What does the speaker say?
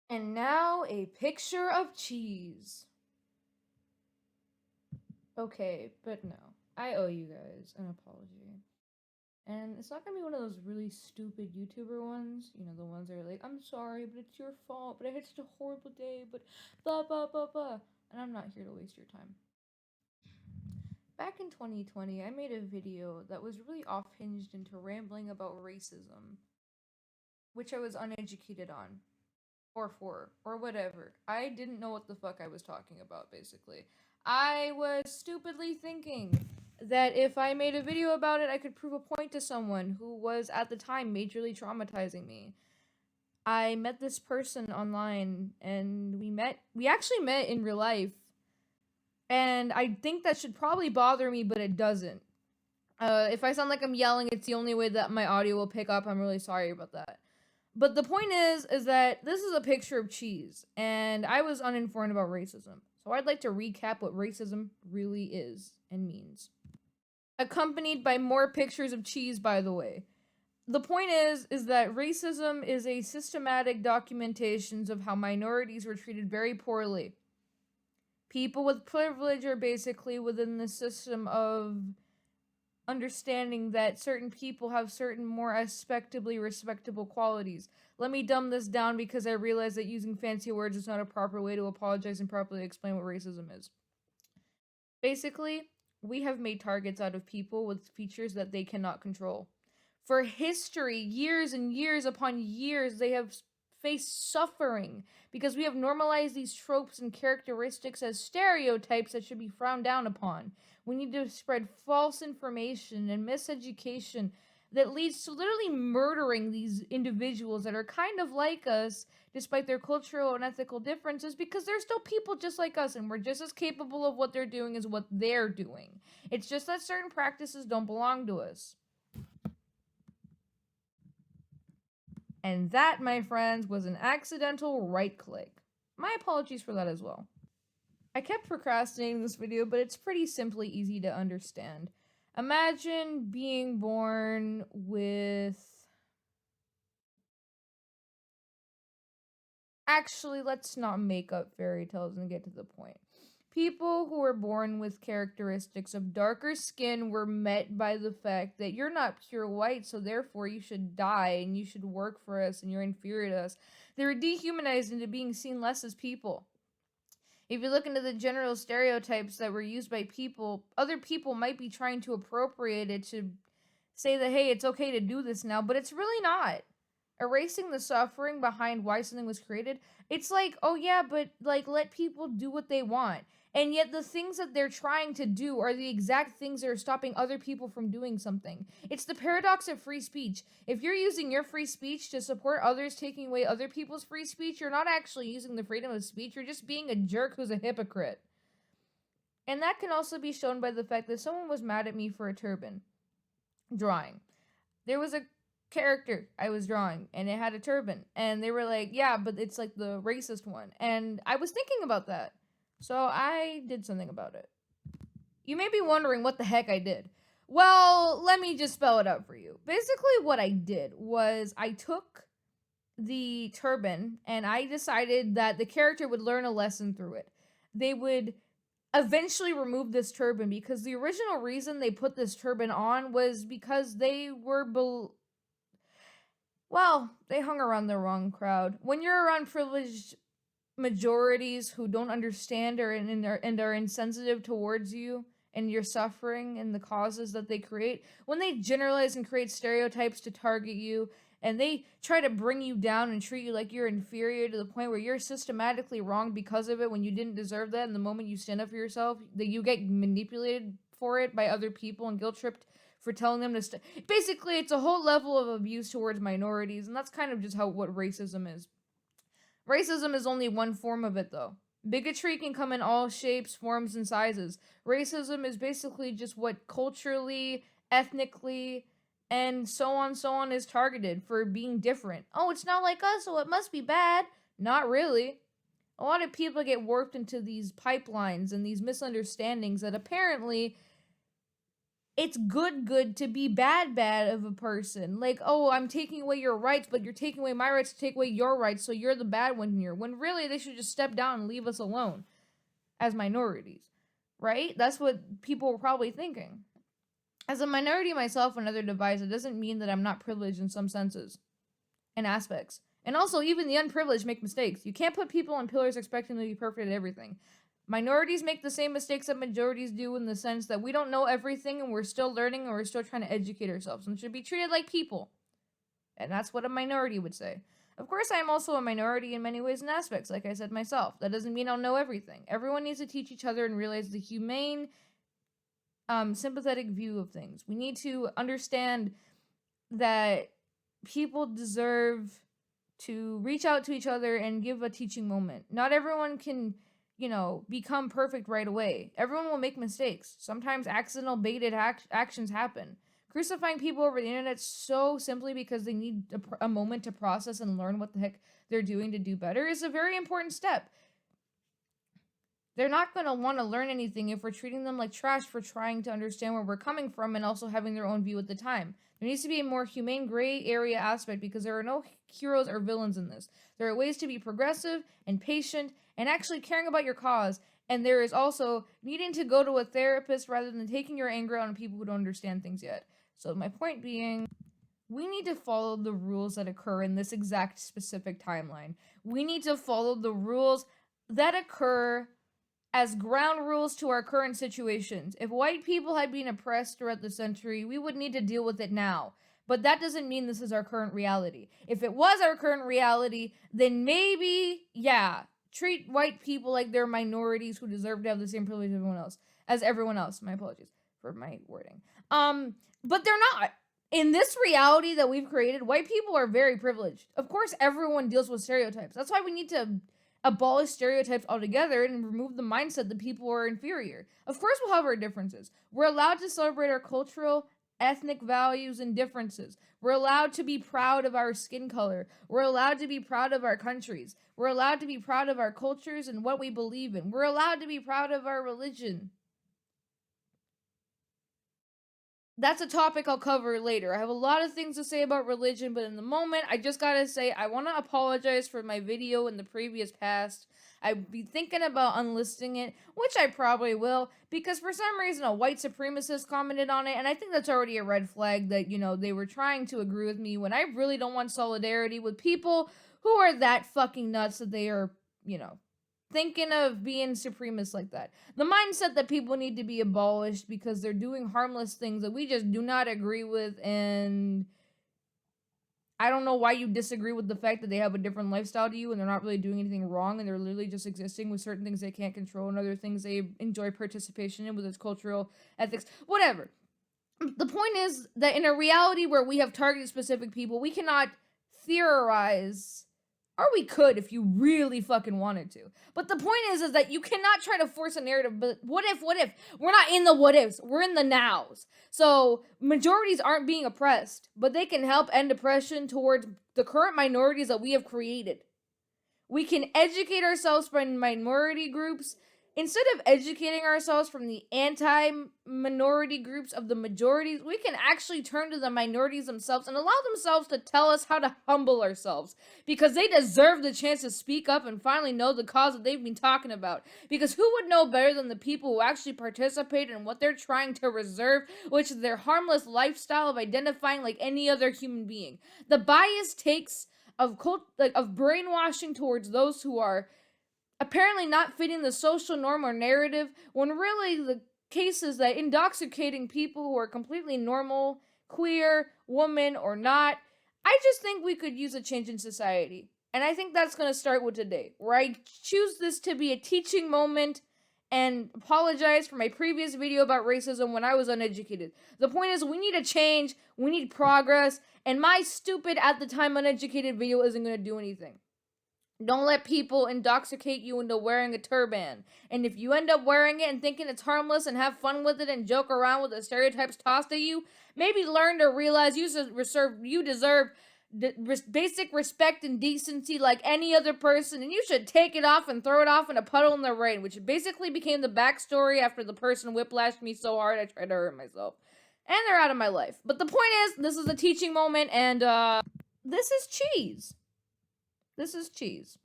And now a picture of cheese. Okay, but no. I owe you guys an apology. And it's not gonna be one of those really stupid YouTuber ones, the ones that are like, I'm sorry, but it's your fault, but I had such a horrible day, but blah blah blah blah. And I'm not here to waste your time. Back in 2020, I made a video that was really off hinged into rambling about racism, which I was uneducated on. Or for, or whatever. I didn't know what the fuck I was talking about, basically. I was stupidly thinking that if I made a video about it, I could prove a point to someone who was at the time majorly traumatizing me. I met this person online and we actually met in real life. And I think that should probably bother me, but it doesn't. If I sound like I'm yelling, it's the only way that my audio will pick up. I'm really sorry about that. But the point is that this is a picture of cheese, and I was uninformed about racism. So I'd like to recap what racism really is and means. Accompanied by more pictures of cheese, by the way. The point is that racism is a systematic documentation of how minorities were treated very poorly. People with privilege are basically within the system of understanding that certain people have certain more aspectably respectable qualities. Let me dumb this down because I realize that using fancy words is not a proper way to apologize and properly explain what racism is. Basically, we have made targets out of people with features that they cannot control. For history, years and years upon years, they have faced suffering because we have normalized these tropes and characteristics as stereotypes that should be frowned down upon. We need to spread false information and miseducation that leads to literally murdering these individuals that are kind of like us despite their cultural and ethical differences because they're still people just like us and we're just as capable of what they're doing as what they're doing. It's just that certain practices don't belong to us. And that, my friends, was an accidental right click. My apologies for that as well. I kept procrastinating this video, but it's pretty simply easy to understand. Imagine being born with... Actually, let's not make up fairy tales and get to the point. People who were born with characteristics of darker skin were met by the fact that you're not pure white, so therefore you should die and you should work for us and you're inferior to us. They were dehumanized into being seen less as people. If you look into the general stereotypes that were used by people, other people might be trying to appropriate it to say that, hey, it's okay to do this now, but it's really not. Erasing the suffering behind why something was created, it's like, oh yeah, but like let people do what they want. And yet the things that they're trying to do are the exact things that are stopping other people from doing something. It's the paradox of free speech. If you're using your free speech to support others taking away other people's free speech, you're not actually using the freedom of speech, you're just being a jerk who's a hypocrite. And that can also be shown by the fact that someone was mad at me for a turban drawing. There was a character I was drawing and it had a turban and they were like, yeah, but it's like the racist one. And I was thinking about that. So I did something about it. You may be wondering what the heck I did. Well, let me just spell it out for you. Basically what I did was I took the turban and I decided that the character would learn a lesson through it. They would eventually remove this turban because the original reason they put this turban on was because they were well, they hung around the wrong crowd. When you're around privileged majorities who don't understand and are insensitive towards you and your suffering and the causes that they create, when they generalize and create stereotypes to target you and they try to bring you down and treat you like you're inferior to the point where you're systematically wrong because of it when you didn't deserve that, and the moment you stand up for yourself, that you get manipulated for it by other people and guilt tripped for telling them to basically it's a whole level of abuse towards minorities, and that's kind of just how what racism is. Racism is only one form of it, though. Bigotry can come in all shapes, forms, and sizes. Racism is basically just what culturally, ethnically, and so on is targeted for being different. Oh, it's not like us, so it must be bad. Not really. A lot of people get warped into these pipelines and these misunderstandings that apparently it's good to be bad of a person. Like, oh, I'm taking away your rights, but you're taking away my rights to take away your rights, so you're the bad one here. When really they should just step down and leave us alone as minorities, right? That's what people were probably thinking. As a minority myself and other divides, it doesn't mean that I'm not privileged in some senses and aspects. And also, even the unprivileged make mistakes. You can't put people on pillars expecting them to be perfect at everything. Minorities make the same mistakes that majorities do in the sense that we don't know everything and we're still learning and we're still trying to educate ourselves and should be treated like people. And that's what a minority would say. Of course, I am also a minority in many ways and aspects, like I said myself. That doesn't mean I'll know everything. Everyone needs to teach each other and realize the humane, sympathetic view of things. We need to understand that people deserve to reach out to each other and give a teaching moment. Not everyone can, become perfect right away. Everyone will make mistakes. Sometimes accidental baited actions happen. Crucifying people over the internet so simply because they need a moment to process and learn what the heck they're doing to do better is a very important step. They're not going to want to learn anything if we're treating them like trash for trying to understand where we're coming from and also having their own view at the time. There needs to be a more humane gray area aspect because there are no heroes or villains in this. There are ways to be progressive and patient and actually caring about your cause. And there is also needing to go to a therapist rather than taking your anger out on people who don't understand things yet. So my point being, we need to follow the rules that occur in this exact specific timeline. We need to follow the rules that occur as ground rules to our current situations. If white people had been oppressed throughout the century, we would need to deal with it now. But that doesn't mean this is our current reality. If it was our current reality, then maybe, treat white people like they're minorities who deserve to have the same privilege as everyone else. My apologies for my wording. But they're not. In this reality that we've created, white people are very privileged. Of course, everyone deals with stereotypes. That's why we need to abolish stereotypes altogether and remove the mindset that people are inferior. Of course, we'll have our differences. We're allowed to celebrate our cultural, ethnic values and differences. We're allowed to be proud of our skin color. We're allowed to be proud of our countries. We're allowed to be proud of our cultures and what we believe in. We're allowed to be proud of our religion. That's a topic I'll cover later. I have a lot of things to say about religion, but in the moment, I just gotta say, I want to apologize for my video in the previous past. I'd be thinking about unlisting it, which I probably will, because for some reason a white supremacist commented on it, and I think that's already a red flag that, they were trying to agree with me when I really don't want solidarity with people who are that fucking nuts that they are, thinking of being supremacists like that. The mindset that people need to be abolished because they're doing harmless things that we just do not agree with, and I don't know why you disagree with the fact that they have a different lifestyle to you and they're not really doing anything wrong and they're literally just existing with certain things they can't control and other things they enjoy participation in with its cultural ethics, whatever. The point is that in a reality where we have targeted specific people, we cannot theorize. Or we could if you really fucking wanted to. But the point is that you cannot try to force a narrative. But what if? We're not in the what ifs. We're in the nows. So majorities aren't being oppressed, but they can help end oppression towards the current minorities that we have created. We can educate ourselves from minority groups. Instead of educating ourselves from the anti-minority groups of the majorities, we can actually turn to the minorities themselves and allow themselves to tell us how to humble ourselves. Because they deserve the chance to speak up and finally know the cause that they've been talking about. Because who would know better than the people who actually participate in what they're trying to reserve, which is their harmless lifestyle of identifying like any other human being. The bias takes of brainwashing towards those who are apparently not fitting the social norm or narrative, when really the case is that intoxicating people who are completely normal, queer, woman, or not, I just think we could use a change in society. And I think that's going to start with today, where I choose this to be a teaching moment and apologize for my previous video about racism when I was uneducated. The point is, we need a change, we need progress, and my stupid, at the time, uneducated video isn't going to do anything. Don't let people intoxicate you into wearing a turban. And if you end up wearing it and thinking it's harmless and have fun with it and joke around with the stereotypes tossed at you, maybe learn to realize you deserve basic respect and decency like any other person, and you should take it off and throw it off in a puddle in the rain, which basically became the backstory after the person whiplashed me so hard I tried to hurt myself. And they're out of my life. But the point is, this is a teaching moment, and this is cheese. This is cheese.